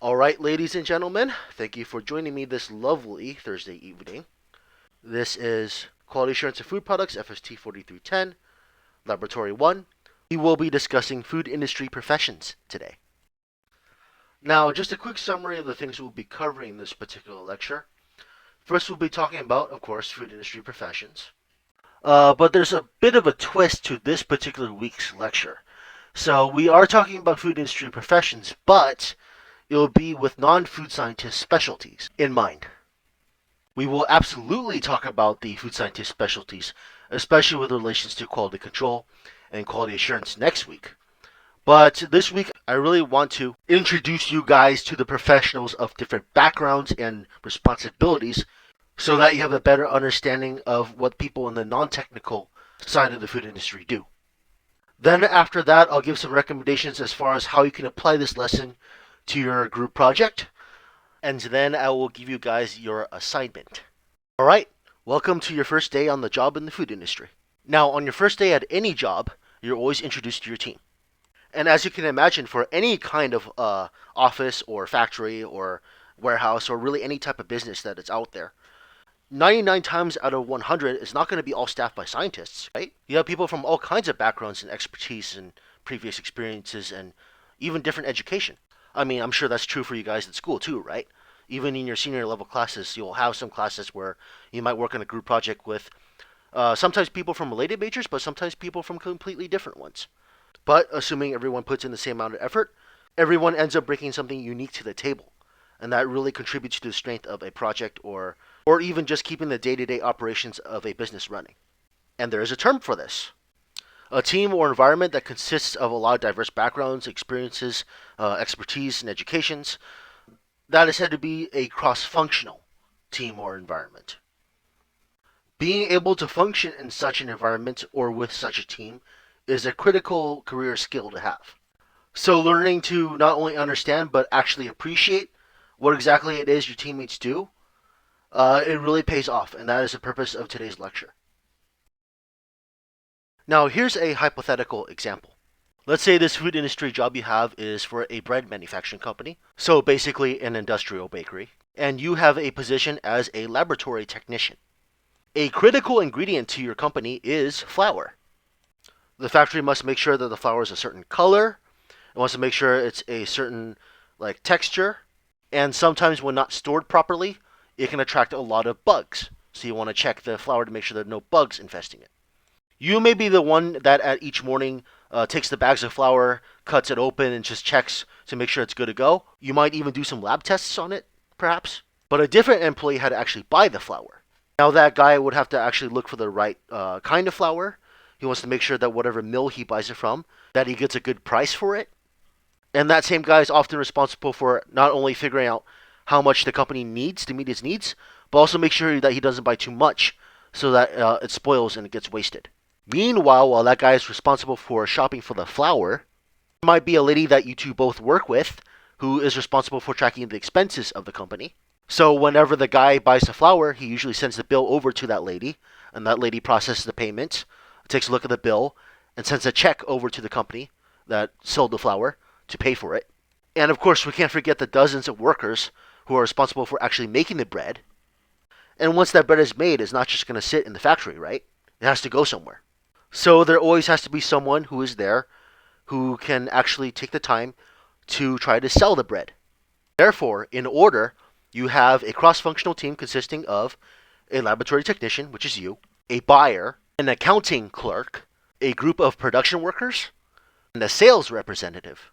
All right, ladies and gentlemen, thank you for joining me this lovely Thursday evening. This is Quality Assurance of Food Products, FST 4310, Laboratory 1. We will be discussing food industry professions today. Now, just a quick summary of the things we'll be covering in this particular lecture. First, we'll be talking about, of course, food industry professions. But there's a bit of a twist to this particular week's lecture. So, we are talking about food industry professions, but it will be with non-food scientist specialties in mind. We will absolutely talk about the food scientist specialties, especially with relations to quality control and quality assurance next week. But this week, I really want to introduce you guys to the professionals of different backgrounds and responsibilities so that you have a better understanding of what people in the non-technical side of the food industry do. Then after that, I'll give some recommendations as far as how you can apply this lesson to your group project, and then I will give you guys your assignment. All right, welcome to your first day on the job in the food industry. Now, on your first day at any job, you're always introduced to your team. And as you can imagine, for any kind of office or factory or warehouse or really any type of business that is out there, 99 times out of 100 is not going to be all staffed by scientists, right? You have people from all kinds of backgrounds and expertise and previous experiences and even different education. I mean, I'm sure that's true for you guys at school too, right? Even in your senior level classes, you'll have some classes where you might work on a group project with sometimes people from related majors, but sometimes people from completely different ones. But assuming everyone puts in the same amount of effort, everyone ends up bringing something unique to the table. And that really contributes to the strength of a project or even just keeping the day-to-day operations of a business running. And there is a term for this. A team or environment that consists of a lot of diverse backgrounds, experiences, expertise, and educations, that is said to be a cross-functional team or environment. Being able to function in such an environment or with such a team is a critical career skill to have. So learning to not only understand but actually appreciate what exactly it is your teammates do, it really pays off, and that is the purpose of today's lecture. Now, here's a hypothetical example. Let's say this food industry job you have is for a bread manufacturing company, so basically an industrial bakery, and you have a position as a laboratory technician. A critical ingredient to your company is flour. The factory must make sure that the flour is a certain color, it wants to make sure it's a certain texture, and sometimes when not stored properly, it can attract a lot of bugs. So you want to check the flour to make sure there are no bugs infesting it. You may be the one that at each morning takes the bags of flour, cuts it open, and just checks to make sure it's good to go. You might even do some lab tests on it, perhaps. But a different employee had to actually buy the flour. Now that guy would have to actually look for the right kind of flour. He wants to make sure that whatever mill he buys it from, that he gets a good price for it. And that same guy is often responsible for not only figuring out how much the company needs to meet its needs, but also make sure that he doesn't buy too much so that it spoils and it gets wasted. Meanwhile, while that guy is responsible for shopping for the flour, there might be a lady that you two both work with who is responsible for tracking the expenses of the company. So whenever the guy buys the flour, he usually sends the bill over to that lady, and that lady processes the payment, takes a look at the bill, and sends a check over to the company that sold the flour to pay for it. And of course, we can't forget the dozens of workers who are responsible for actually making the bread. And once that bread is made, it's not just going to sit in the factory, right? It has to go somewhere. So there always has to be someone who is there who can actually take the time to try to sell the bread. Therefore, in order, you have a cross-functional team consisting of a laboratory technician, which is you, a buyer, an accounting clerk, a group of production workers, and a sales representative.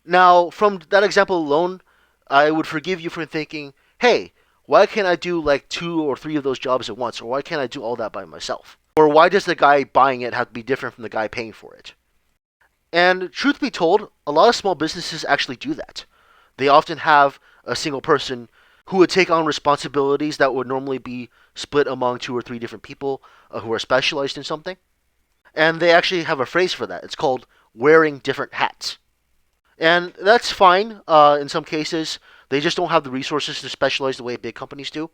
Now, from that example alone, I would forgive you for thinking, hey, why can't I do like 2 or 3 of those jobs at once? Or why can't I do all that by myself? Or why does the guy buying it have to be different from the guy paying for it? And truth be told, a lot of small businesses actually do that. They often have a single person who would take on responsibilities that would normally be split among 2 or 3 different people who are specialized in something. And they actually have a phrase for that. It's called wearing different hats. And that's fine in some cases. They just don't have the resources to specialize the way big companies do.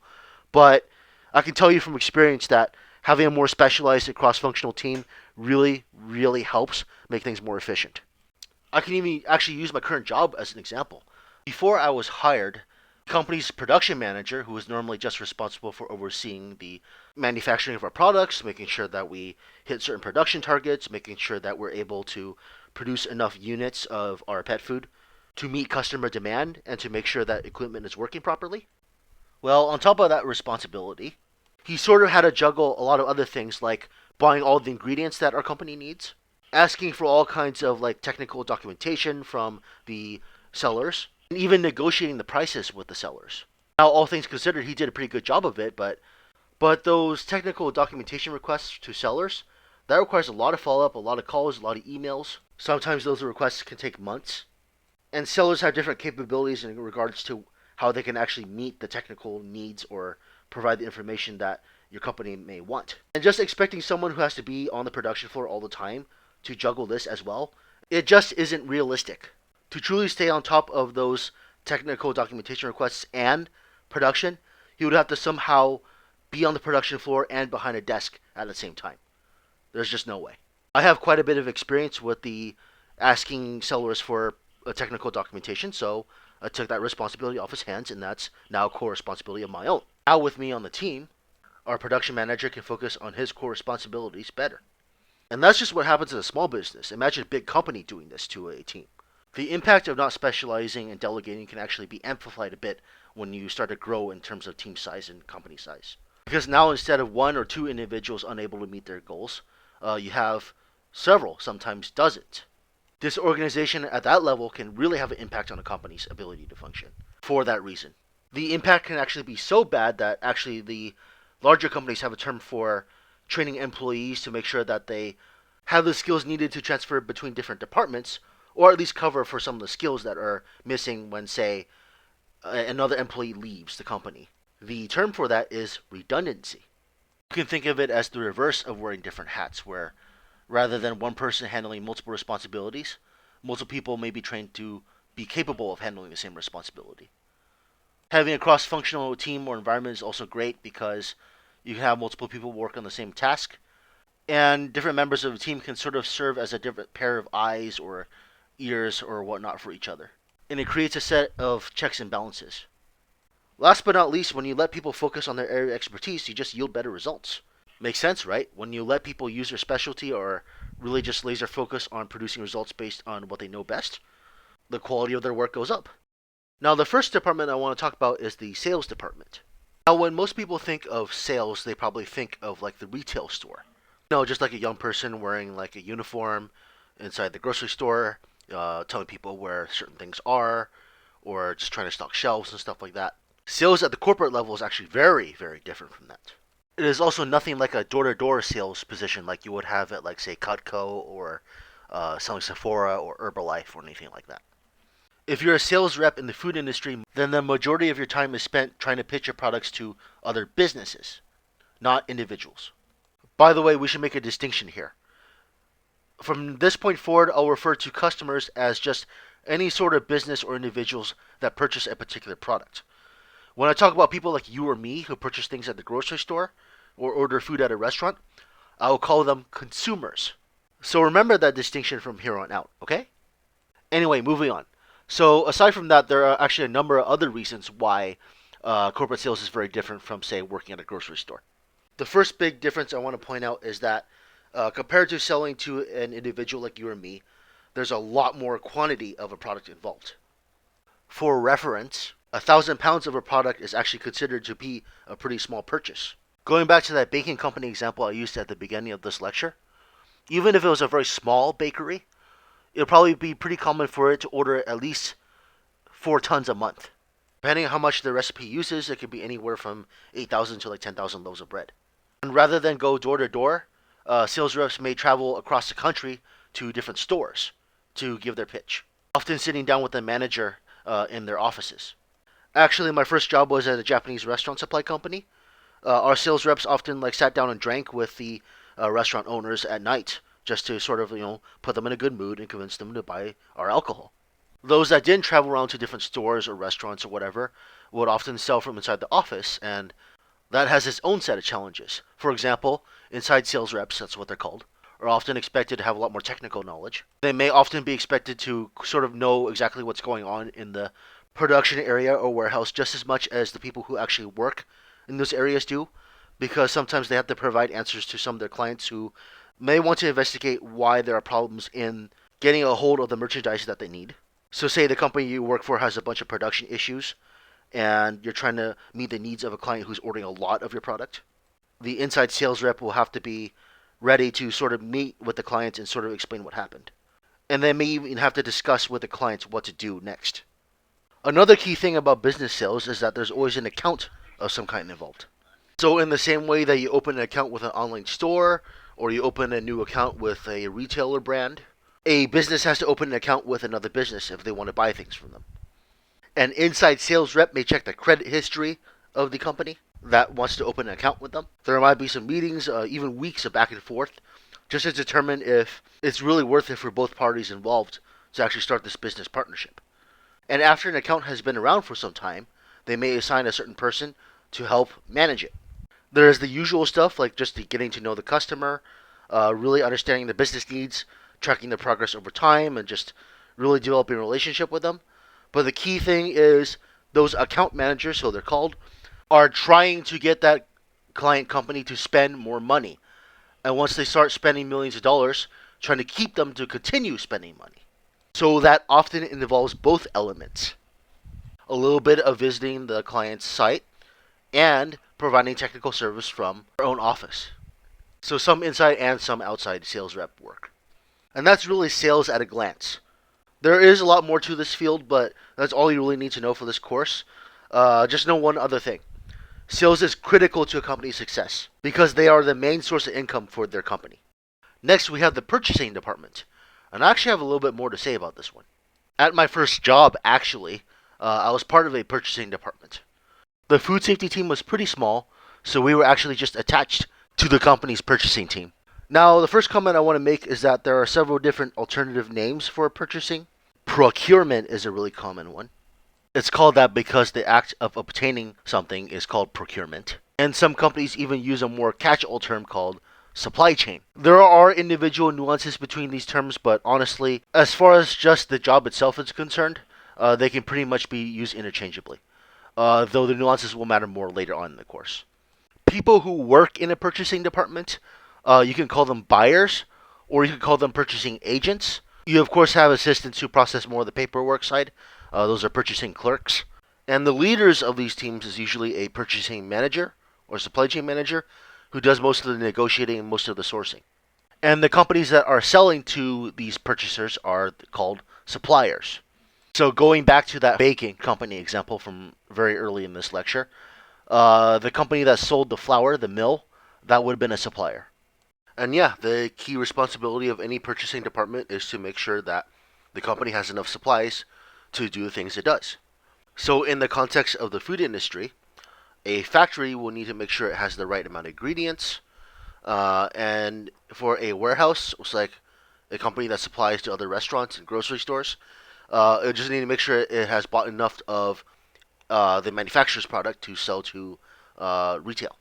But I can tell you from experience that having a more specialized and cross-functional team really, really helps make things more efficient. I can even actually use my current job as an example. Before I was hired, the company's production manager, who was normally just responsible for overseeing the manufacturing of our products, making sure that we hit certain production targets, making sure that we're able to produce enough units of our pet food to meet customer demand and to make sure that equipment is working properly. Well, on top of that responsibility, he sort of had to juggle a lot of other things like buying all the ingredients that our company needs, asking for all kinds of like technical documentation from the sellers, and even negotiating the prices with the sellers. Now, all things considered, he did a pretty good job of it, but those technical documentation requests to sellers, that requires a lot of follow up, a lot of calls, a lot of emails. Sometimes those requests can take months, and sellers have different capabilities in regards to how they can actually meet the technical needs or provide the information that your company may want. And just expecting someone who has to be on the production floor all the time to juggle this as well, it just isn't realistic. To truly stay on top of those technical documentation requests and production, he would have to somehow be on the production floor and behind a desk at the same time. There's just no way. I have quite a bit of experience with the asking sellers for a technical documentation, so I took that responsibility off his hands, and that's now a core responsibility of my own. Now, with me on the team, our production manager can focus on his core responsibilities better. And that's just what happens in a small business. Imagine a big company doing this to a team. The impact of not specializing and delegating can actually be amplified a bit when you start to grow in terms of team size and company size. Because now instead of one or two individuals unable to meet their goals, you have several, sometimes dozens. Disorganization at that level can really have an impact on a company's ability to function for that reason. The impact can actually be so bad that actually the larger companies have a term for training employees to make sure that they have the skills needed to transfer between different departments, or at least cover for some of the skills that are missing when, say, another employee leaves the company. The term for that is redundancy. You can think of it as the reverse of wearing different hats, where rather than one person handling multiple responsibilities, multiple people may be trained to be capable of handling the same responsibility. Having a cross-functional team or environment is also great because you can have multiple people work on the same task, and different members of the team can sort of serve as a different pair of eyes or ears or whatnot for each other. And it creates a set of checks and balances. Last but not least, when you let people focus on their area of expertise, you just yield better results. Makes sense, right? When you let people use their specialty or really just laser focus on producing results based on what they know best, the quality of their work goes up. Now, the first department I want to talk about is the sales department. Now, when most people think of sales, they probably think of like the retail store. Just like a young person wearing like a uniform inside the grocery store, telling people where certain things are, or just trying to stock shelves and stuff like that. Sales at the corporate level is actually very, very different from that. It is also nothing like a door-to-door sales position like you would have at, like, say, Cutco or selling Sephora or Herbalife or anything like that. If you're a sales rep in the food industry, then the majority of your time is spent trying to pitch your products to other businesses, not individuals. By the way, we should make a distinction here. From this point forward, I'll refer to customers as just any sort of business or individuals that purchase a particular product. When I talk about people like you or me who purchase things at the grocery store or order food at a restaurant, I will call them consumers. So remember that distinction from here on out, okay? Anyway, moving on. So aside from that, there are actually a number of other reasons why corporate sales is very different from, say, working at a grocery store. The first big difference I want to point out is that compared to selling to an individual like you or me, there's a lot more quantity of a product involved. For reference, 1,000 pounds of a product is actually considered to be a pretty small purchase. Going back to that baking company example I used at the beginning of this lecture, even if it was a very small bakery, it would probably be pretty common for it to order at least 4 tons a month. Depending on how much the recipe uses, it could be anywhere from 8,000 to like 10,000 loaves of bread. And rather than go door to door, sales reps may travel across the country to different stores to give their pitch, often sitting down with the manager in their offices. Actually, my first job was at a Japanese restaurant supply company. Our sales reps often sat down and drank with the restaurant owners at night just to sort of put them in a good mood and convince them to buy our alcohol. Those that didn't travel around to different stores or restaurants or whatever would often sell from inside the office, and that has its own set of challenges. For example, inside sales reps, that's what they're called, are often expected to have a lot more technical knowledge. They may often be expected to sort of know exactly what's going on in the production area or warehouse just as much as the people who actually work in those areas do, because sometimes they have to provide answers to some of their clients who may want to investigate why there are problems in getting a hold of the merchandise that they need. So, say the company you work for has a bunch of production issues, and you're trying to meet the needs of a client who's ordering a lot of your product. The inside sales rep will have to be ready to sort of meet with the clients and sort of explain what happened. And they may even have to discuss with the clients what to do next. Another key thing about business sales is that there's always an account of some kind involved. So, in the same way that you open an account with an online store or you open a new account with a retailer brand, a business has to open an account with another business if they want to buy things from them. An inside sales rep may check the credit history of the company that wants to open an account with them. There might be some meetings, even weeks of back and forth, just to determine if it's really worth it for both parties involved to actually start this business partnership. And after an account has been around for some time, they may assign a certain person to help manage it. There's the usual stuff like just getting to know the customer, really understanding the business needs, tracking the progress over time, and just really developing a relationship with them. But the key thing is those account managers, so they're called, are trying to get that client company to spend more money. And once they start spending millions of dollars, trying to keep them to continue spending money. So that often involves both elements. A little bit of visiting the client's site and providing technical service from our own office. So some inside and some outside sales rep work. And that's really sales at a glance. There is a lot more to this field, but that's all you really need to know for this course. Just know one other thing. Sales is critical to a company's success because they are the main source of income for their company. Next, we have the purchasing department. And I actually have a little bit more to say about this one. At my first job, actually, I was part of a purchasing department. The food safety team was pretty small, so we were actually just attached to the company's purchasing team. Now, the first comment I want to make is that there are several different alternative names for purchasing. Procurement is a really common one. It's called that because the act of obtaining something is called procurement. And some companies even use a more catch-all term called supply chain. There are individual nuances between these terms, but honestly, as far as just the job itself is concerned, they can pretty much be used interchangeably. Though the nuances will matter more later on in the course. People who work in a purchasing department, you can call them buyers, or you can call them purchasing agents. You, of course, have assistants who process more of the paperwork side. Those are purchasing clerks. And the leaders of these teams is usually a purchasing manager or supply chain manager who does most of the negotiating and most of the sourcing. And the companies that are selling to these purchasers are called suppliers. So going back to that baking company example from very early in this lecture, the company that sold the flour, the mill, that would have been a supplier. And yeah, the key responsibility of any purchasing department is to make sure that the company has enough supplies to do the things it does. So in the context of the food industry, a factory will need to make sure it has the right amount of ingredients. And for a warehouse, it's like a company that supplies to other restaurants and grocery stores, it just need to make sure it has bought enough of the manufacturer's product to sell to retail.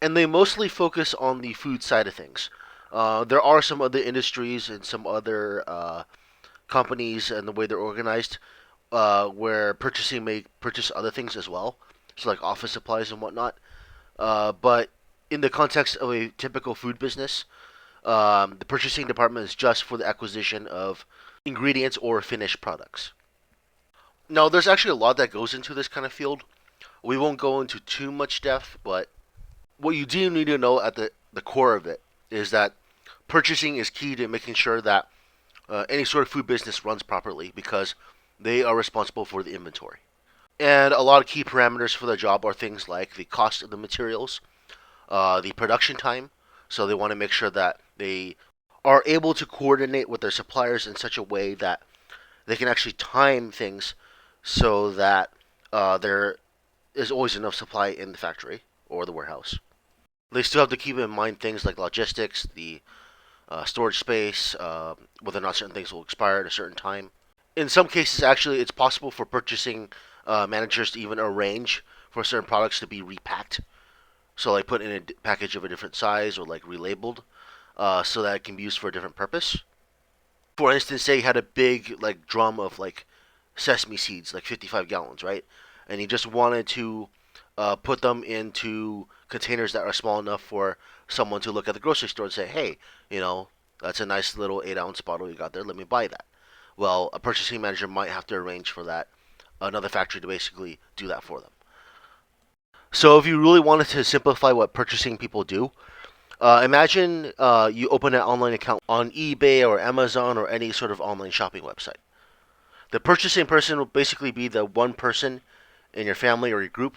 And they mostly focus on the food side of things. There are some other industries and some other companies and the way they're organized where purchasing may purchase other things as well, so like office supplies and whatnot. But in the context of a typical food business, the purchasing department is just for the acquisition of ingredients or finished products. Now, there's actually a lot that goes into this kind of field. We won't go into too much depth, but what you do need to know at the core of it is that purchasing is key to making sure that any sort of food business runs properly because they are responsible for the inventory. And a lot of key parameters for the job are things like the cost of the materials, the production time. So they want to make sure that they are able to coordinate with their suppliers in such a way that they can actually time things so that there is always enough supply in the factory or the warehouse. They still have to keep in mind things like logistics, the storage space, whether or not certain things will expire at a certain time. In some cases, actually, it's possible for purchasing managers to even arrange for certain products to be repacked. So, like, put in a package of a different size or, like, relabeled. so that it can be used for a different purpose. For instance, say you had a big like drum of like sesame seeds, like 55 gallons, right? And you just wanted to put them into containers that are small enough for someone to look at the grocery store and say, hey, that's a nice little 8-ounce bottle you got there. Let me buy that. Well, a purchasing manager might have to arrange for that, another factory to basically do that for them. So if you really wanted to simplify what purchasing people do, imagine you open an online account on eBay or Amazon or any sort of online shopping website. The purchasing person will basically be the one person in your family or your group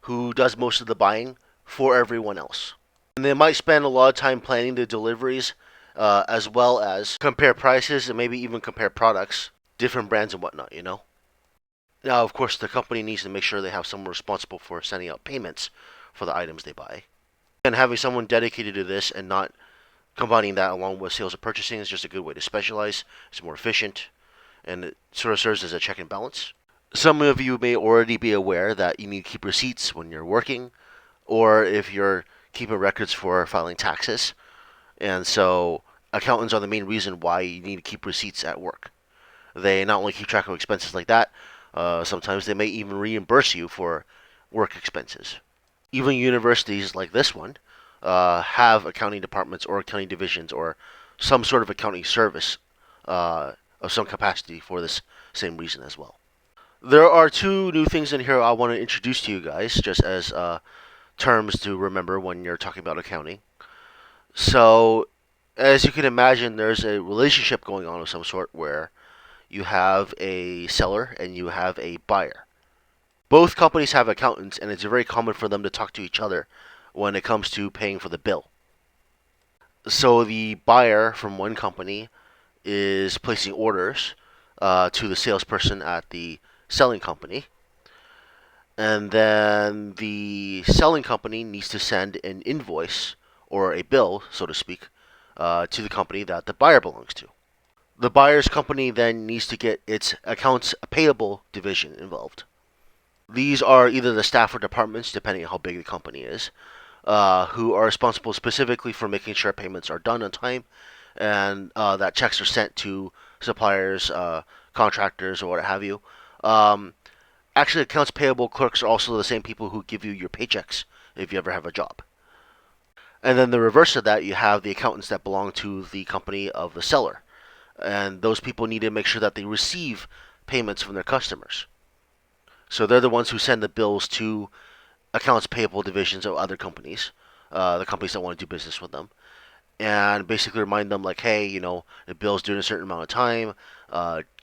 who does most of the buying for everyone else. And they might spend a lot of time planning the deliveries, as well as compare prices and maybe even compare products, different brands and whatnot. Now, of course, the company needs to make sure they have someone responsible for sending out payments for the items they buy. And having someone dedicated to this and not combining that along with sales and purchasing is just a good way to specialize. It's more efficient, and it sort of serves as a check and balance. Some of you may already be aware that you need to keep receipts when you're working, or if you're keeping records for filing taxes. And so accountants are the main reason why you need to keep receipts at work. They not only keep track of expenses like that, sometimes they may even reimburse you for work expenses. Even universities like this one have accounting departments or accounting divisions or some sort of accounting service of some capacity for this same reason as well. There are two new things in here I want to introduce to you guys, just as terms to remember when you're talking about accounting. So, as you can imagine, there's a relationship going on of some sort where you have a seller and you have a buyer. Both companies have accountants, and it's very common for them to talk to each other when it comes to paying for the bill. So, the buyer from one company is placing orders to the salesperson at the selling company, and then the selling company needs to send an invoice or a bill, so to speak, to the company that the buyer belongs to. The buyer's company then needs to get its accounts payable division involved. These are either the staff or departments, depending on how big the company is, who are responsible specifically for making sure payments are done on time and that checks are sent to suppliers, contractors, or what have you. Actually, accounts payable clerks are also the same people who give you your paychecks if you ever have a job. And then the reverse of that, you have the accountants that belong to the company of the seller. And those people need to make sure that they receive payments from their customers. So they're the ones who send the bills to accounts payable divisions of other companies, the companies that want to do business with them, and basically remind them like, hey, the bill's due in a certain amount of time.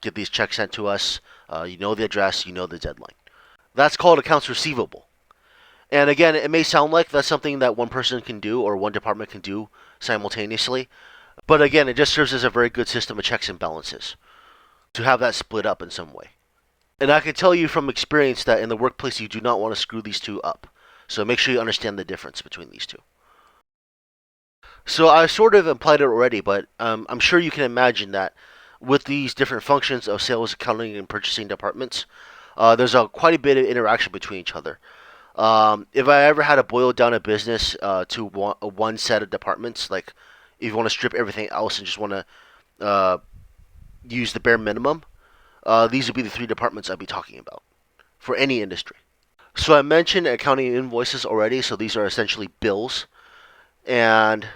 Get these checks sent to us. You know the address. You know the deadline. That's called accounts receivable. And again, it may sound like that's something that one person can do or one department can do simultaneously. But again, it just serves as a very good system of checks and balances to have that split up in some way. And I can tell you from experience that in the workplace, you do not want to screw these two up. So make sure you understand the difference between these two. So I sort of implied it already, but I'm sure you can imagine that with these different functions of sales, accounting, and purchasing departments, there's quite a bit of interaction between each other. If I ever had to boil down a business to one set of departments, like if you want to strip everything else and just want to use the bare minimum, these would be the three departments I'd be talking about for any industry. So I mentioned accounting invoices already, so these are essentially bills, and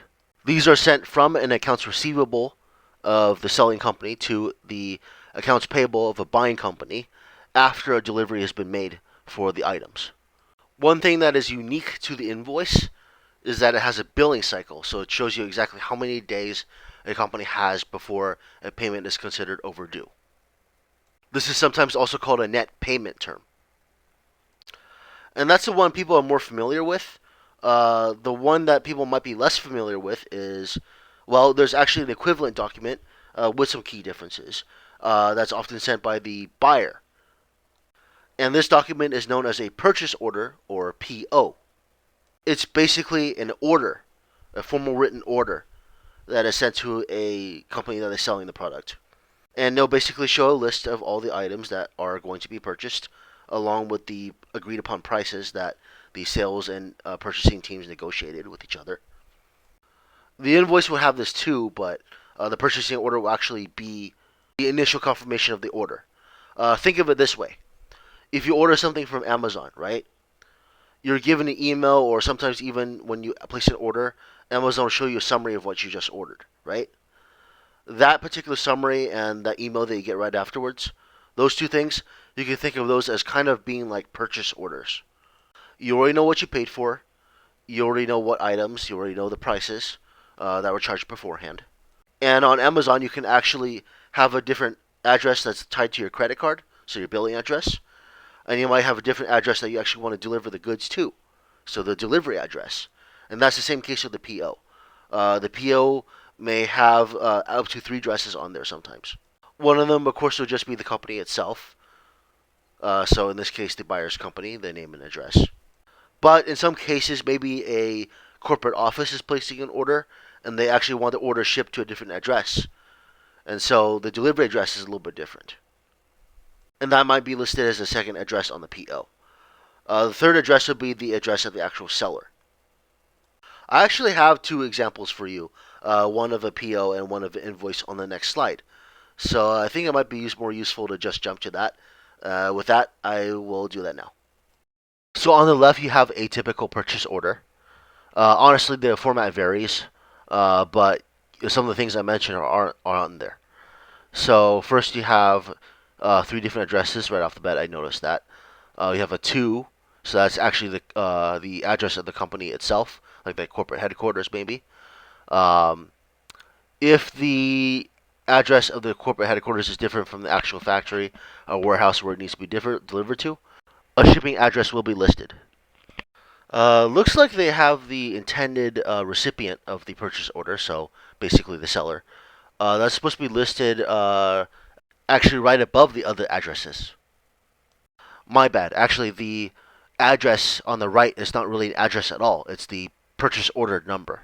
these are sent from an accounts receivable of the selling company to the accounts payable of a buying company after a delivery has been made for the items. One thing that is unique to the invoice is that it has a billing cycle, so it shows you exactly how many days a company has before a payment is considered overdue. This is sometimes also called a net payment term. And that's the one people are more familiar with. The one that people might be less familiar with is, well, there's actually an equivalent document with some key differences that's often sent by the buyer. And this document is known as a purchase order, or PO. It's basically an order, a formal written order that is sent to a company that is selling the product. And they'll basically show a list of all the items that are going to be purchased, along with the agreed upon prices that the sales and purchasing teams negotiated with each other. The invoice will have this too, but the purchasing order will actually be the initial confirmation of the order. Think of it this way: if you order something from Amazon, right? You're given an email, or sometimes even when you place an order, Amazon will show you a summary of what you just ordered, right? That particular summary and that email that you get right afterwards, those two things, you can think of those as kind of being like purchase orders. You already know what you paid for. You already know what items. You already know the prices that were charged beforehand. And on Amazon, you can actually have a different address that's tied to your credit card, so your billing address. And you might have a different address that you actually want to deliver the goods to, so the delivery address. And that's the same case with the PO. The PO may have up to three addresses on there sometimes. One of them, of course, will just be the company itself. So in this case, the buyer's company, the name and address. But in some cases, maybe a corporate office is placing an order, and they actually want the order shipped to a different address. And so the delivery address is a little bit different. And that might be listed as a second address on the PO. The third address would be the address of the actual seller. I actually have two examples for you, one of a PO and one of an invoice on the next slide. So I think it might be more useful to just jump to that. With that, I will do that now. So on the left, you have a typical purchase order. Honestly, the format varies, but some of the things I mentioned are on there. So first, you have three different addresses right off the bat. I noticed that. You have a two, so that's actually the address of the company itself, like the corporate headquarters, maybe. Um, if the address of the corporate headquarters is different from the actual factory or warehouse where it needs to be delivered to, a shipping address will be listed. Looks like they have the intended recipient of the purchase order, so basically the seller. That's supposed to be listed actually right above the other addresses. My bad. Actually, the address on the right is not really an address at all. It's the purchase order number.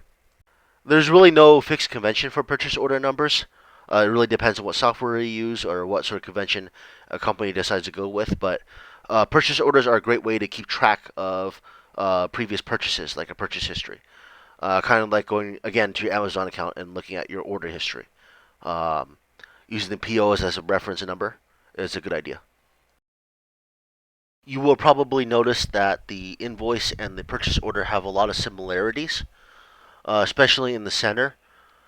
There's really no fixed convention for purchase order numbers. It really depends on what software you use or what sort of convention a company decides to go with. But purchase orders are a great way to keep track of previous purchases, like a purchase history. Kind of like going again to your Amazon account and looking at your order history. Um, Using the POs as a reference number is a good idea. You will probably notice that the invoice and the purchase order have a lot of similarities, especially in the center.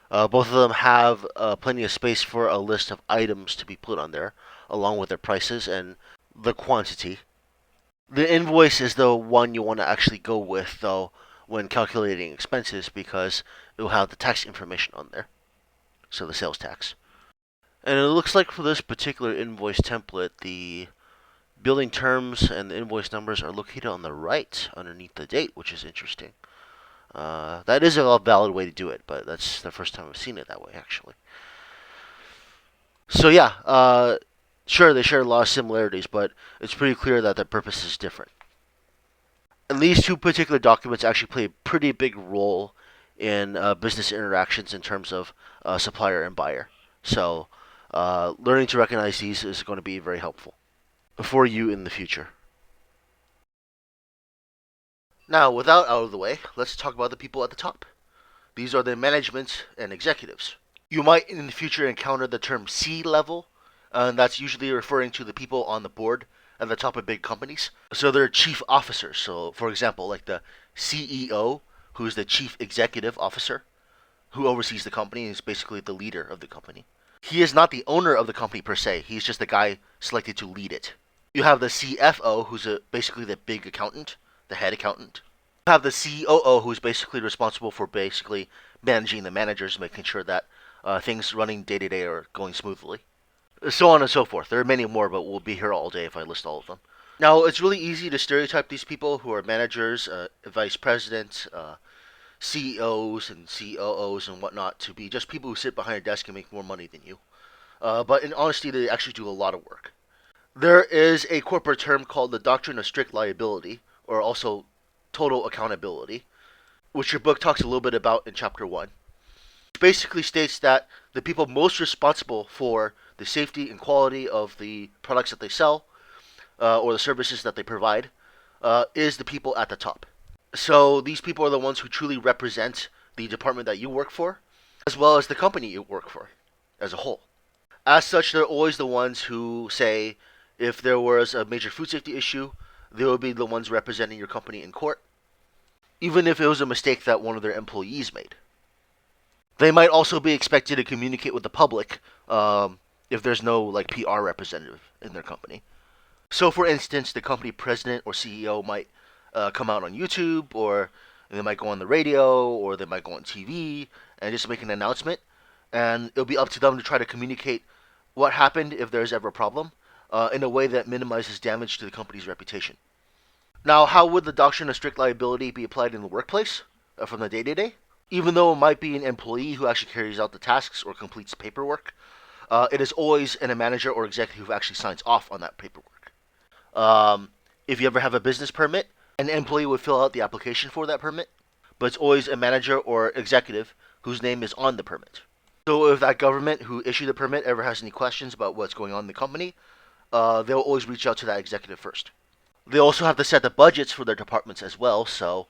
Both of them have plenty of space for a list of items to be put on there, along with their prices and the quantity. The invoice is the one you want to actually go with, though, when calculating expenses because it will have the tax information on there, so the sales tax. And it looks like for this particular invoice template, the billing terms and the invoice numbers are located on the right underneath the date, which is interesting. That is a valid way to do it, but that's the first time I've seen it that way, actually. So yeah, sure, they share a lot of similarities, but it's pretty clear that their purpose is different. And these two particular documents actually play a pretty big role in business interactions in terms of supplier and buyer. So learning to recognize these is going to be very helpful for you in the future. Now, with that out of the way, let's talk about the people at the top. These are the management and executives. You might in the future encounter the term C-level, and that's usually referring to the people on the board at the top of big companies. So they're chief officers. So, for example, like the CEO, who's the chief executive officer, who oversees the company and is basically the leader of the company. He is not the owner of the company per se. He's just the guy selected to lead it. You have the CFO, who's basically the big accountant, the head accountant. You have the COO, who's basically responsible for basically managing the managers, making sure that things running day to day are going smoothly. So on and so forth. There are many more, but we'll be here all day if I list all of them. Now, it's really easy to stereotype these people who are managers, vice presidents, CEOs and COOs and whatnot to be just people who sit behind a desk and make more money than you. But in honesty, they actually do a lot of work. There is a corporate term called the doctrine of strict liability, or also total accountability, which your book talks a little bit about in chapter 1. It basically states that the people most responsible for the safety and quality of the products that they sell or the services that they provide is the people at the top. So these people are the ones who truly represent the department that you work for, as well as the company you work for as a whole. As such, they're always the ones who say if there was a major food safety issue, they will be the ones representing your company in court, even if it was a mistake that one of their employees made. They might also be expected to communicate with the public if there's no like PR representative in their company. So, for instance, the company president or CEO might come out on YouTube, or they might go on the radio, or they might go on TV and just make an announcement. And it'll be up to them to try to communicate what happened if there's ever a problem in a way that minimizes damage to the company's reputation. Now, how would the doctrine of strict liability be applied in the workplace from the day to day? Even though it might be an employee who actually carries out the tasks or completes paperwork, it is always a manager or executive who actually signs off on that paperwork. If you ever have a business permit, an employee would fill out the application for that permit, but it's always a manager or executive whose name is on the permit. So if that government who issued the permit ever has any questions about what's going on in the company, they'll always reach out to that executive first. They also have to set the budgets for their departments as well, so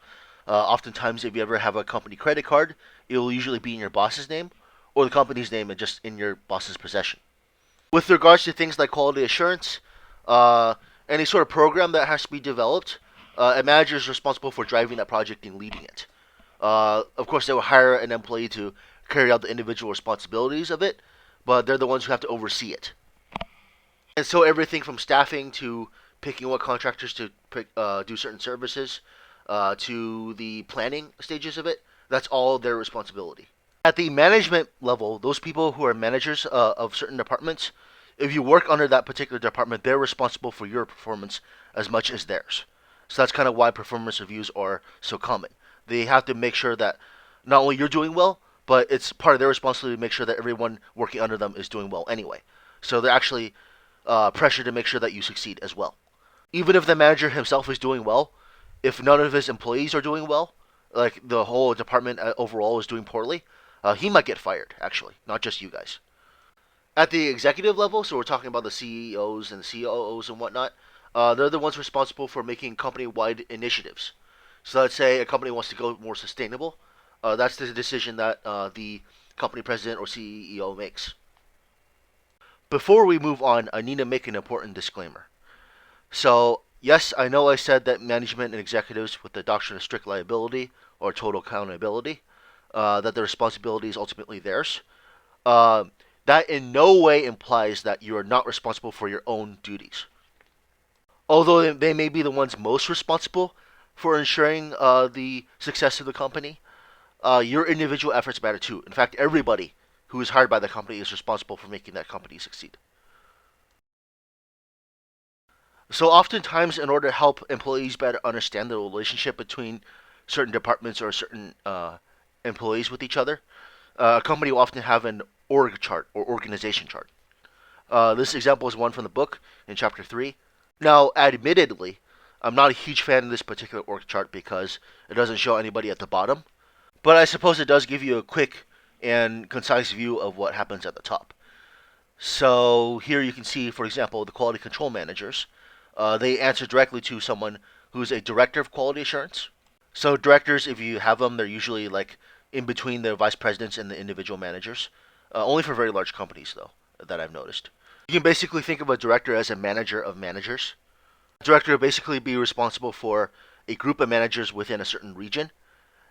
oftentimes if you ever have a company credit card, it will usually be in your boss's name or the company's name and just in your boss's possession. With regards to things like quality assurance, any sort of program that has to be developed, a manager is responsible for driving that project and leading it. Of course, they will hire an employee to carry out the individual responsibilities of it, but they're the ones who have to oversee it. And so everything from staffing to picking what contractors to do certain services to the planning stages of it, that's all their responsibility. At the management level, those people who are managers of certain departments, if you work under that particular department, they're responsible for your performance as much as theirs. So that's kind of why performance reviews are so common. They have to make sure that not only you're doing well, but it's part of their responsibility to make sure that everyone working under them is doing well anyway. So they're actually pressured to make sure that you succeed as well. Even if the manager himself is doing well, if none of his employees are doing well, like the whole department overall is doing poorly, he might get fired, actually, not just you guys. At the executive level, so we're talking about the CEOs and COOs and whatnot, they're the ones responsible for making company-wide initiatives. So let's say a company wants to go more sustainable. That's the decision that the company president or CEO makes. Before we move on, I need to make an important disclaimer. So, yes, I know I said that management and executives with the doctrine of strict liability or total accountability, that the responsibility is ultimately theirs. That in no way implies that you are not responsible for your own duties. Although they may be the ones most responsible for ensuring the success of the company, your individual efforts matter too. In fact, everybody who is hired by the company is responsible for making that company succeed. So oftentimes, in order to help employees better understand the relationship between certain departments or certain employees with each other, a company will often have an org chart or organization chart. This example is one from the book in chapter 3. Now, admittedly, I'm not a huge fan of this particular org chart because it doesn't show anybody at the bottom, but I suppose it does give you a quick and concise view of what happens at the top. So here you can see, for example, the quality control managers. They answer directly to someone who's a director of quality assurance. So directors, if you have them, they're usually like in between the vice presidents and the individual managers. Only for very large companies, though, that I've noticed. You can basically think of a director as a manager of managers. A director will basically be responsible for a group of managers within a certain region,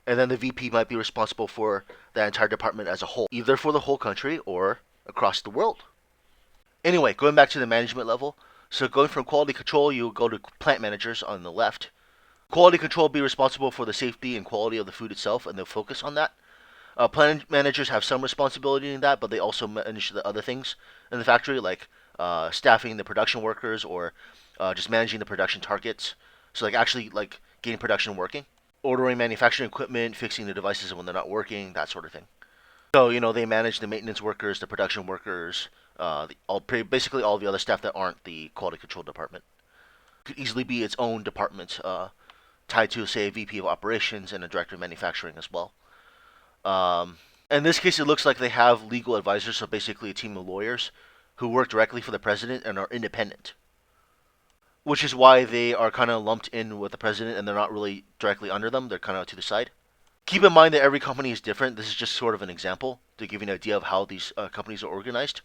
and then the VP might be responsible for that entire department as a whole, either for the whole country or across the world. Anyway, going back to the management level, so going from quality control, you go to plant managers on the left. Quality control will be responsible for the safety and quality of the food itself, and they'll focus on that. Plant managers have some responsibility in that, but they also manage the other things in the factory, like staffing the production workers or just managing the production targets. So like actually like getting production working, ordering manufacturing equipment, fixing the devices when they're not working, that sort of thing. So they manage the maintenance workers, the production workers, basically all the other staff that aren't the quality control department. It could easily be its own department, tied to say a VP of operations and a director of manufacturing as well. In this case, it looks like they have legal advisors, so basically a team of lawyers who work directly for the president and are independent. Which is why they are kind of lumped in with the president and they're not really directly under them, they're kind of to the side. Keep in mind that every company is different. This is just sort of an example to give you an idea of how these companies are organized.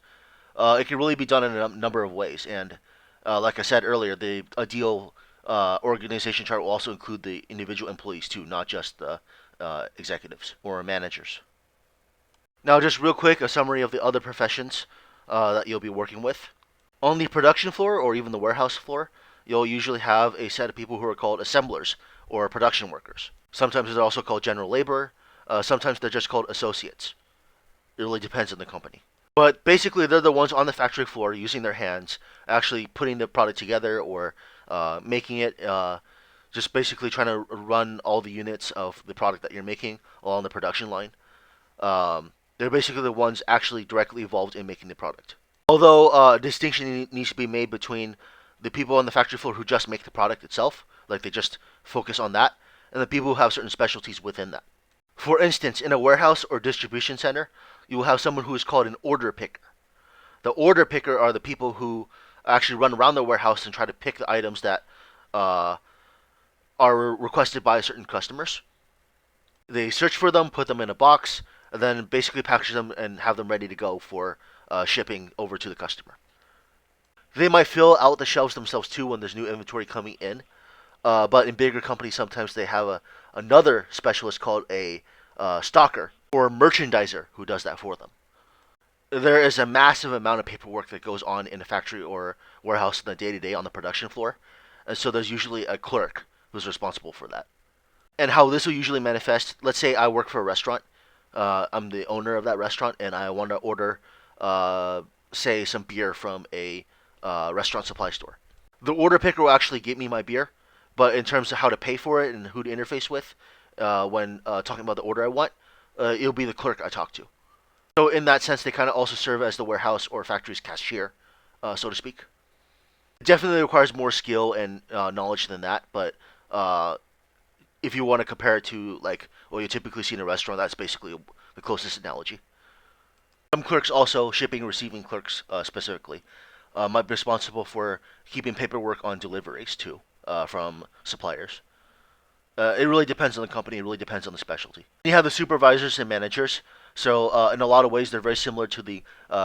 It can really be done in a number of ways, and like I said earlier, the ideal organization chart will also include the individual employees too, not just the executives or managers. Now, just real quick, a summary of the other professions that you'll be working with. On the production floor or even the warehouse floor, you'll usually have a set of people who are called assemblers or production workers. Sometimes they're also called general labor. Sometimes they're just called associates. It really depends on the company. But basically, they're the ones on the factory floor using their hands, actually putting the product together or making it, just basically trying to run all the units of the product that you're making along the production line. They're basically the ones actually directly involved in making the product. Although a distinction needs to be made between the people on the factory floor who just make the product itself, like they just focus on that, and the people who have certain specialties within that. For instance, in a warehouse or distribution center, you will have someone who is called an order picker. The order picker are the people who actually run around the warehouse and try to pick the items that uh, are requested by certain customers. They search for them, put them in a box, and then basically package them and have them ready to go for shipping over to the customer. They might fill out the shelves themselves too when there's new inventory coming in. But in bigger companies, sometimes they have another specialist called a stocker or a merchandiser who does that for them. There is a massive amount of paperwork that goes on in a factory or warehouse in the day to day on the production floor, and so there's usually a clerk who's responsible for that. And how this will usually manifest, let's say I work for a restaurant, I'm the owner of that restaurant, and I want to order, say, some beer from a restaurant supply store. The order picker will actually get me my beer, but in terms of how to pay for it and who to interface with when talking about the order I want, it'll be the clerk I talk to. So in that sense, they kind of also serve as the warehouse or factory's cashier, so to speak. It definitely requires more skill and knowledge than that, but if you want to compare it to like what you typically see in a restaurant, that's basically the closest analogy. Some clerks also, shipping and receiving clerks specifically, might be responsible for keeping paperwork on deliveries too from suppliers. It really depends on the company. It really depends on the specialty. You have the supervisors and managers. So in a lot of ways, they're very similar to the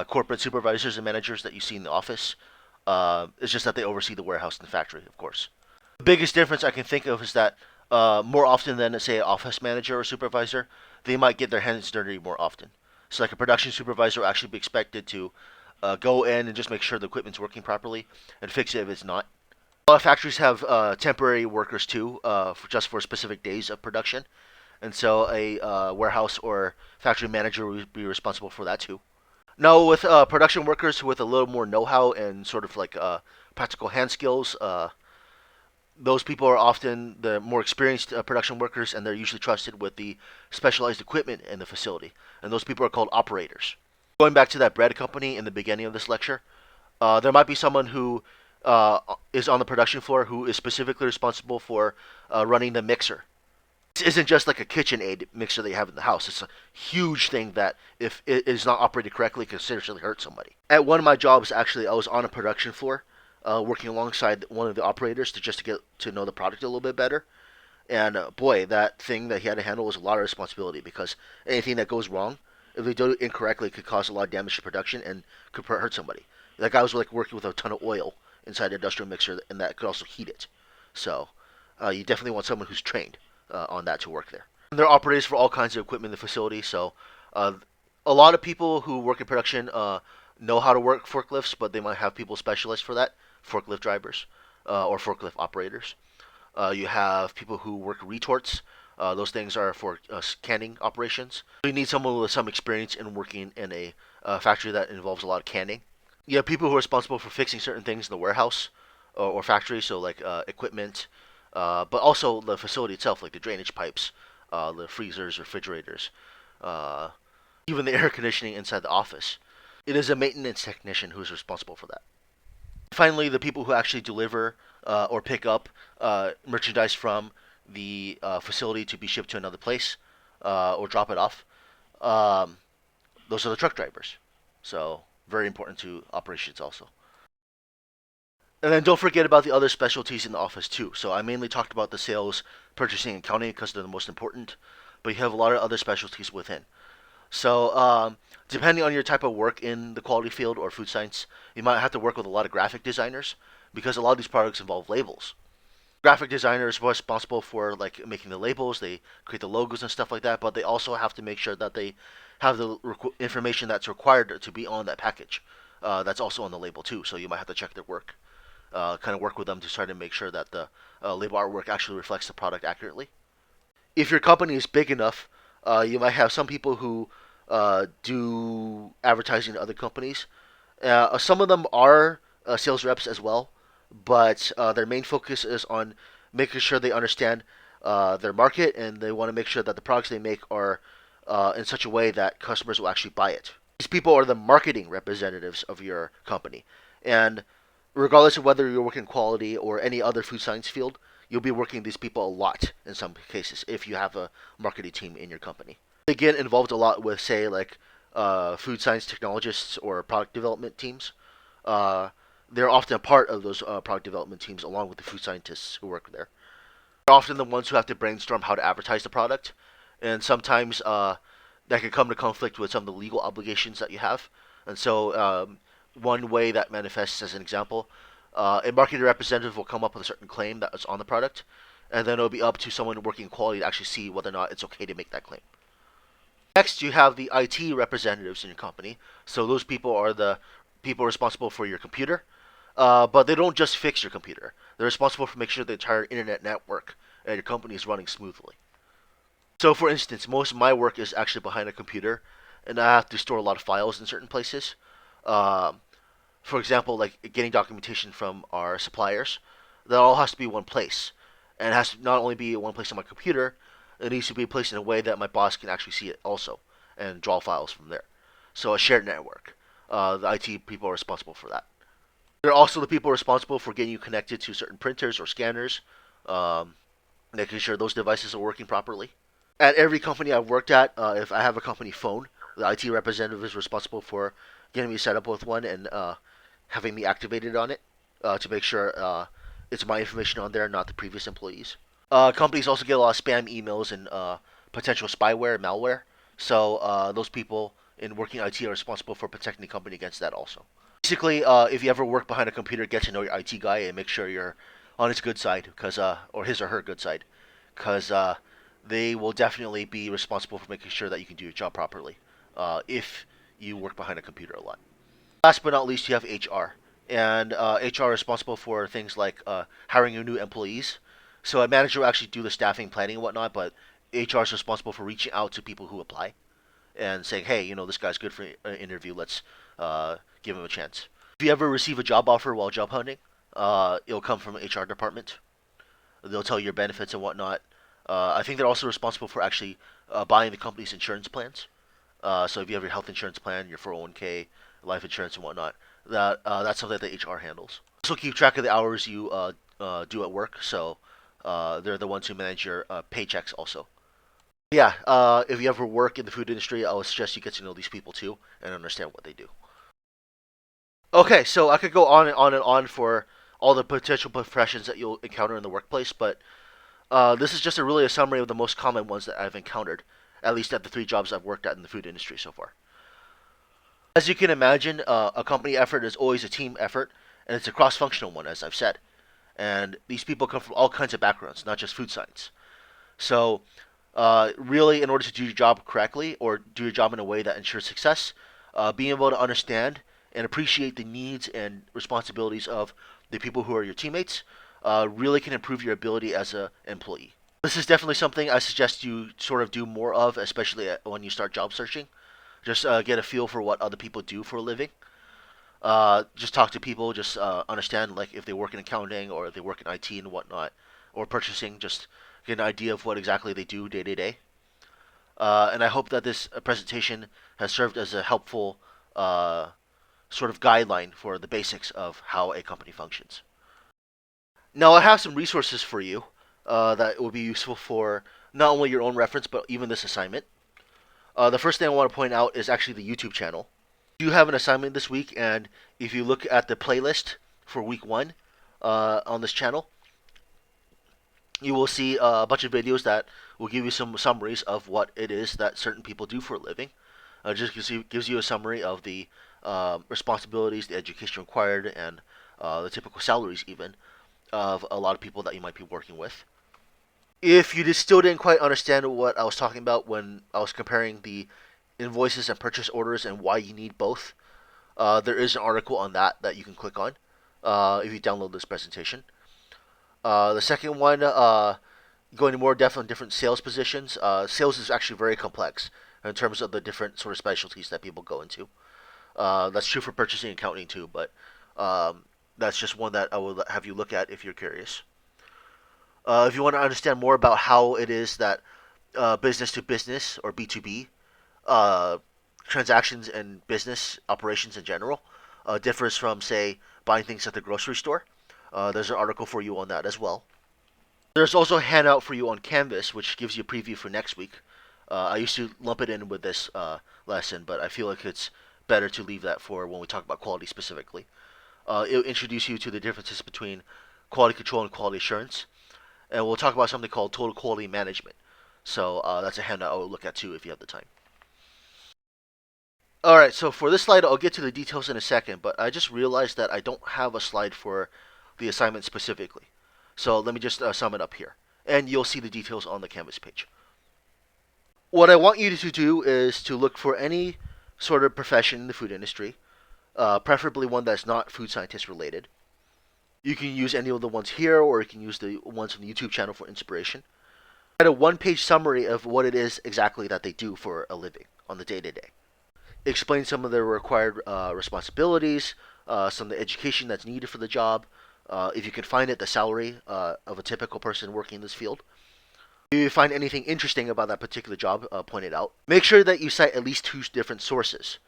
corporate supervisors and managers that you see in the office. It's just that they oversee the warehouse and the factory, of course. The biggest difference I can think of is that more often than, say, an office manager or supervisor, they might get their hands dirty more often. So like a production supervisor will actually be expected to go in and just make sure the equipment's working properly and fix it if it's not. A lot of factories have temporary workers too, just for specific days of production, and so a warehouse or factory manager would be responsible for that too. Now, with production workers with a little more know-how and sort of like practical hand skills, those people are often the more experienced production workers, and they're usually trusted with the specialized equipment in the facility. And those people are called operators. Going back to that bread company in the beginning of this lecture, there might be someone who is on the production floor who is specifically responsible for running the mixer. This isn't just like a KitchenAid mixer that you have in the house. It's a huge thing that, if it is not operated correctly, can seriously hurt somebody. At one of my jobs, actually, I was on a production floor working alongside one of the operators to get to know the product a little bit better. And boy, that thing that he had to handle was a lot of responsibility, because anything that goes wrong, if they do it incorrectly, could cause a lot of damage to production and could hurt somebody. That guy was like working with a ton of oil inside the industrial mixer, and that could also heat it. So you definitely want someone who's trained on that to work there. And there are operators for all kinds of equipment in the facility, so a lot of people who work in production know how to work forklifts, but they might have people specialized for that, forklift drivers or forklift operators. You have people who work retorts. Those things are for canning operations. So you need someone with some experience in working in a factory that involves a lot of canning. You have people who are responsible for fixing certain things in the warehouse or factory, so like equipment, but also the facility itself, like the drainage pipes, the freezers, refrigerators, even the air conditioning inside the office. It is a maintenance technician who is responsible for that. Finally, the people who actually deliver or pick up merchandise from the facility to be shipped to another place or drop it off. Those are the truck drivers. So very important to operations also. And then don't forget about the other specialties in the office too. So I mainly talked about the sales, purchasing, and accounting because they're the most important. but you have a lot of other specialties within. So, depending on your type of work in the quality field or food science, you might have to work with a lot of graphic designers because a lot of these products involve labels. Graphic designers are responsible for like making the labels, they create the logos and stuff like that, but they also have to make sure that they have the information that's required to be on that package. That's also on the label too, so you might have to check their work. Kind of work with them to try to make sure that the label artwork actually reflects the product accurately. If your company is big enough, you might have some people who do advertising to other companies. Some of them are sales reps as well, but their main focus is on making sure they understand their market and they want to make sure that the products they make are in such a way that customers will actually buy it. These people are the marketing representatives of your company, and regardless of whether you're working quality or any other food science field, you'll be working with these people a lot in some cases if you have a marketing team in your company. They get involved a lot with, say, like food science technologists or product development teams. Uh, they're often a part of those product development teams along with the food scientists who work there. They're often the ones who have to brainstorm how to advertise the product, and sometimes that can come to conflict with some of the legal obligations that you have. And so, one way that manifests, as an example, a marketing representative will come up with a certain claim that is on the product, and then it'll be up to someone working in quality to actually see whether or not it's okay to make that claim. Next, you have the IT representatives in your company. So those people are the people responsible for your computer, but they don't just fix your computer. They're responsible for making sure the entire internet network at your company is running smoothly. So, for instance, most of my work is actually behind a computer, and I have to store a lot of files in certain places. Um, for example, like getting documentation from our suppliers, that all has to be one place, and it has to not only be one place on my computer, it needs to be placed in a way that my boss can actually see it also, and draw files from there. So a shared network. The IT people are responsible for that. They're also the people responsible for getting you connected to certain printers or scanners, um, making sure those devices are working properly. At every company I've worked at, if I have a company phone, the IT representative is responsible for getting me set up with one and having me activated on it to make sure it's my information on there, not the previous employees. Companies also get a lot of spam emails and potential spyware and malware. So those people in working IT are responsible for protecting the company against that also. Basically, if you ever work behind a computer, get to know your IT guy and make sure you're on his good side, cause or his or her good side, because they will definitely be responsible for making sure that you can do your job properly. If you work behind a computer a lot. Last but not least, you have HR, and HR is responsible for things like hiring your new employees. So a manager will actually do the staffing planning and whatnot, but HR is responsible for reaching out to people who apply and saying, hey, this guy's good for an interview. Let's give him a chance. If you ever receive a job offer while job hunting, it'll come from an HR department. They'll tell you your benefits and whatnot. I think they're also responsible for actually buying the company's insurance plans. So if you have your health insurance plan, your 401k, life insurance, and whatnot, that's something that HR handles. Also keep track of the hours you do at work. So they're the ones who manage your paychecks also. Yeah, if you ever work in the food industry, I would suggest you get to know these people too and understand what they do. Okay, so I could go on and on and on for all the potential professions that you'll encounter in the workplace, but this is just really a summary of the most common ones that I've encountered, at least at the 3 jobs I've worked at in the food industry so far. As you can imagine, a company effort is always a team effort, and it's a cross-functional one, as I've said. And these people come from all kinds of backgrounds, not just food science. So, really, in order to do your job correctly or do your job in a way that ensures success, being able to understand and appreciate the needs and responsibilities of the people who are your teammates really can improve your ability as an employee. This is definitely something I suggest you sort of do more of, especially when you start job searching. Just get a feel for what other people do for a living. Just talk to people. Just understand like if they work in accounting or if they work in IT and whatnot, or purchasing. Just get an idea of what exactly they do day to day. And I hope that this presentation has served as a helpful sort of guideline for the basics of how a company functions. Now, I have some resources for you that will be useful for not only your own reference, but even this assignment. The first thing I want to point out is actually the YouTube channel. You have an assignment this week, and if you look at the playlist for week 1 on this channel, You will see a bunch of videos that will give you some summaries of what it is that certain people do for a living. Just gives you a summary of the responsibilities, the education required, and the typical salaries even of a lot of people that you might be working with. If you just still didn't quite understand what I was talking about when I was comparing the invoices and purchase orders and why you need both, there is an article on that you can click on if you download this presentation. The second one, going into more depth on different sales positions. Sales is actually very complex in terms of the different sort of specialties that people go into. That's true for purchasing and accounting too, but that's just one that I will have you look at if you're curious. If you want to understand more about how it is that business to business or B2B uh, transactions and business operations in general differs from, say, buying things at the grocery store, there's an article for you on that as well. There's also a handout for you on Canvas, which gives you a preview for next week. I used to lump it in with this lesson, but I feel like it's better to leave that for when we talk about quality specifically. It'll introduce you to the differences between quality control and quality assurance, and we'll talk about something called total quality management. So that's a handout I'll look at too if you have the time. Alright, so for this slide, I'll get to the details in a second, but I just realized that I don't have a slide for the assignment specifically. So let me just sum it up here. And you'll see the details on the Canvas page. What I want you to do is to look for any sort of profession in the food industry, preferably one that's not food scientist related. You can use any of the ones here, or you can use the ones from the YouTube channel for inspiration. Write a one-page summary of what it is exactly that they do for a living on the day-to-day. Explain some of their required responsibilities, some of the education that's needed for the job, if you can find it, the salary of a typical person working in this field. If you find anything interesting about that particular job, point it out. Make sure that you cite at least 2 different sources.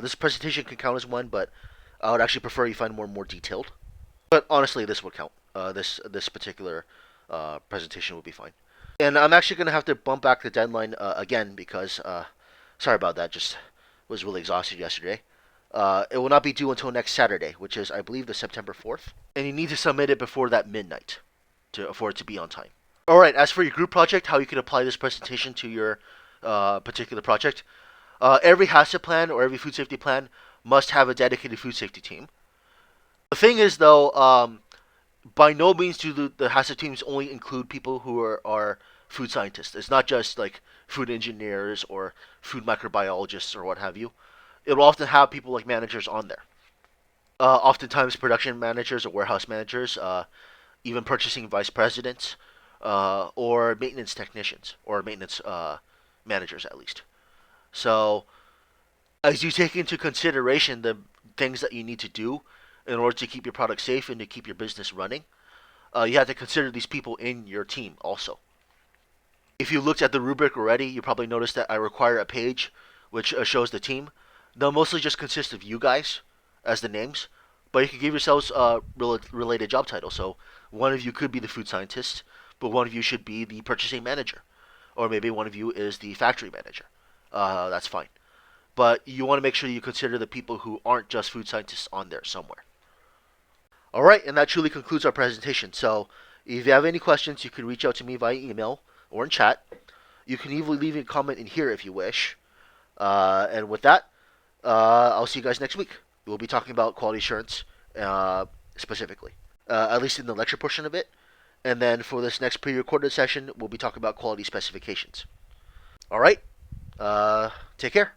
This presentation can count as one, but I would actually prefer you find more detailed. But honestly, this would count. This particular presentation will be fine. And I'm actually going to have to bump back the deadline again because, sorry about that, just was really exhausted yesterday. It will not be due until next Saturday, which is, I believe, the September 4th. And you need to submit it before that midnight for it to be on time. Alright, as for your group project, how you can apply this presentation to your particular project. Every HACCP plan or every food safety plan must have a dedicated food safety team. The thing is, though, by no means do the HACCP teams only include people who are food scientists. It's not just like food engineers or food microbiologists or what have you. It will often have people like managers on there. Oftentimes production managers or warehouse managers, even purchasing vice presidents, or maintenance technicians or maintenance managers at least. So as you take into consideration the things that you need to do in order to keep your product safe and to keep your business running, you have to consider these people in your team also. If you looked at the rubric already, you probably noticed that I require a page which shows the team. They'll mostly just consist of you guys as the names, but you can give yourselves related job titles. So one of you could be the food scientist, but one of you should be the purchasing manager, or maybe one of you is the factory manager. That's fine. But you want to make sure you consider the people who aren't just food scientists on there somewhere. Alright, and that truly concludes our presentation. So if you have any questions, you can reach out to me via email or in chat. You can even leave a comment in here if you wish. And with that, I'll see you guys next week. We'll be talking about quality assurance specifically, at least in the lecture portion of it. And then for this next pre-recorded session, we'll be talking about quality specifications. All right. Take care.